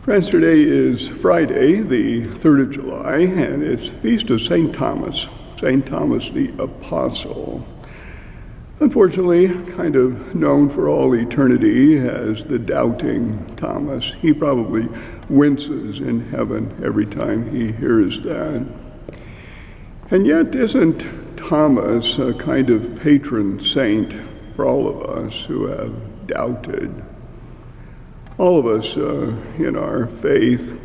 Friends, today is Friday, the 3rd of July, and it's the feast of St. Thomas the Apostle. Unfortunately, kind of known for all eternity as the doubting Thomas. He probably winces in heaven every time he hears that. And yet, isn't Thomas a kind of patron saint for all of us who have doubted? All of us in our faith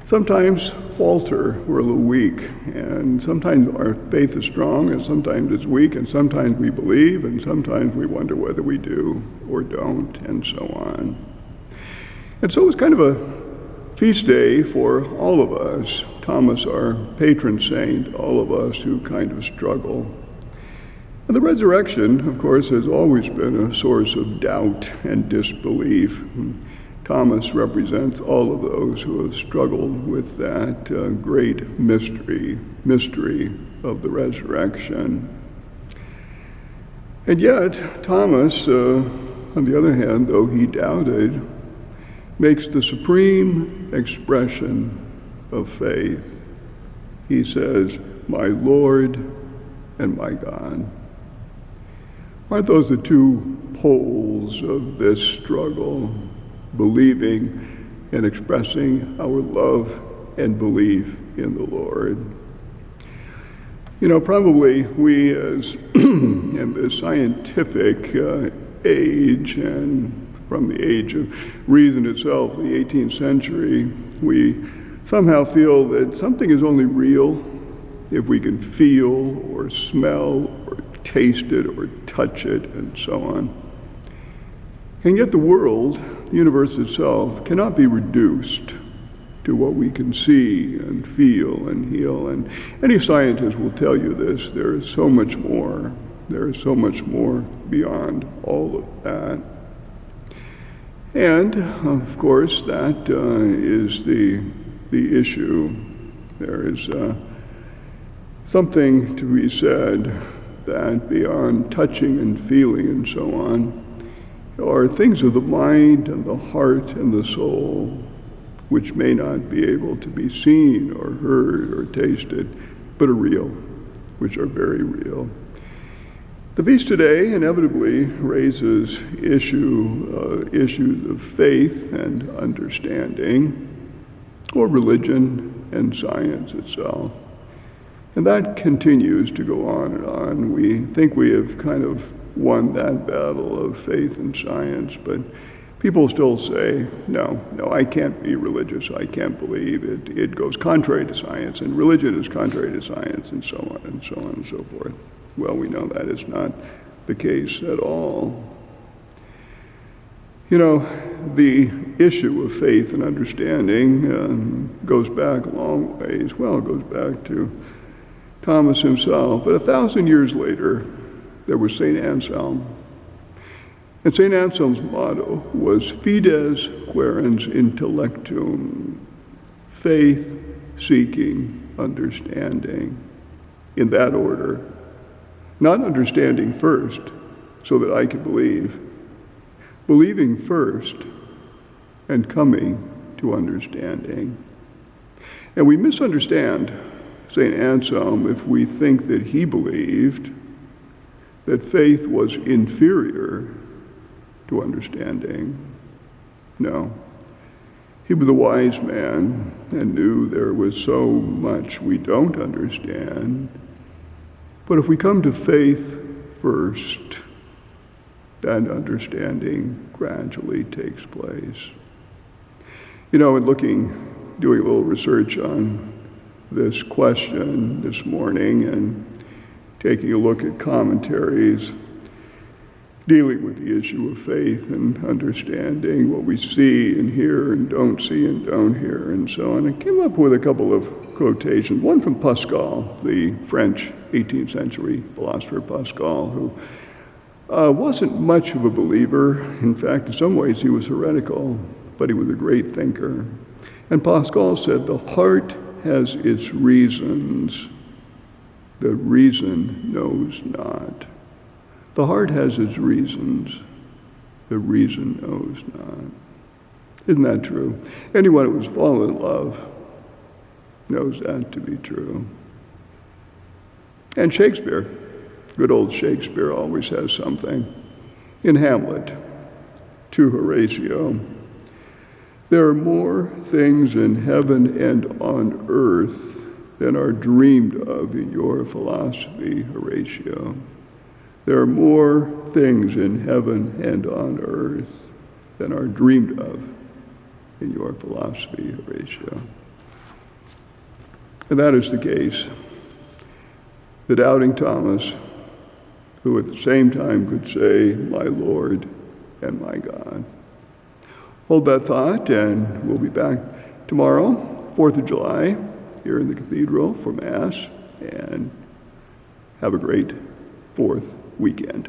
sometimes falter, we're a little weak, and sometimes our faith is strong, and sometimes it's weak, and sometimes we believe, and sometimes we wonder whether we do or don't, and so on. And so it's kind of a feast day for all of us. Thomas, our patron saint, all of us who kind of struggle. And the resurrection, of course, has always been a source of doubt and disbelief. Thomas represents all of those who have struggled with that great mystery of the resurrection. And yet, Thomas, on the other hand, though he doubted, makes the supreme expression of faith. He says, "My Lord and my God." Aren't those the two poles of this struggle? Believing and expressing our love and belief in the Lord. You know, probably we as in the scientific age, and from the age of reason itself, the 18th century, we somehow feel that something is only real if we can feel or smell or taste it or touch it and so on. And yet the world, the universe itself, cannot be reduced to what we can see and feel and heal. And any scientist will tell you this. There is so much more. There is so much more beyond all of that. And, of course, that is the issue. There is something to be said that beyond touching and feeling and so on, are things of the mind and the heart and the soul, which may not be able to be seen or heard or tasted, but are real, which are very real. The feast today inevitably raises issues of faith and understanding, or religion and science itself. And that continues to go on and on. We think we have kind of won that battle of faith and science, but people still say, no, I can't be religious, I can't believe it. It goes contrary to science, and religion is contrary to science, and so on and so on and so forth. Well, we know that is not the case at all. You know, the issue of faith and understanding goes back a long ways. Well, it goes back to Thomas himself, but 1,000 years later, there was St. Anselm. And St. Anselm's motto was Fides Quaerens Intellectum, faith seeking understanding, in that order. Not understanding first, so that I can believe. Believing first, and coming to understanding. And we misunderstand St. Anselm if we think that he believed that faith was inferior to understanding. No. He was a wise man and knew there was so much we don't understand. But if we come to faith first, that understanding gradually takes place. You know, in doing a little research on this question this morning and taking a look at commentaries dealing with the issue of faith and understanding what we see and hear and don't see and don't hear and so on, I came up with a couple of quotations. One from Pascal, the French 18th century philosopher Pascal, who wasn't much of a believer. In fact, in some ways he was heretical, but he was a great thinker. And Pascal said, "The heart has its reasons, the reason knows not." The heart has its reasons, the reason knows not. Isn't that true? Anyone who has fallen in love knows that to be true. And Shakespeare, good old Shakespeare, always has something. In Hamlet, to Horatio, there are more things in heaven and on earth than are dreamed of in your philosophy, Horatio. There are more things in heaven and on earth than are dreamed of in your philosophy, Horatio. And that is the case. The doubting Thomas, who at the same time could say, my Lord and my God. Hold that thought, and we'll be back tomorrow, 4th of July, here in the cathedral for Mass, and have a great 4th weekend.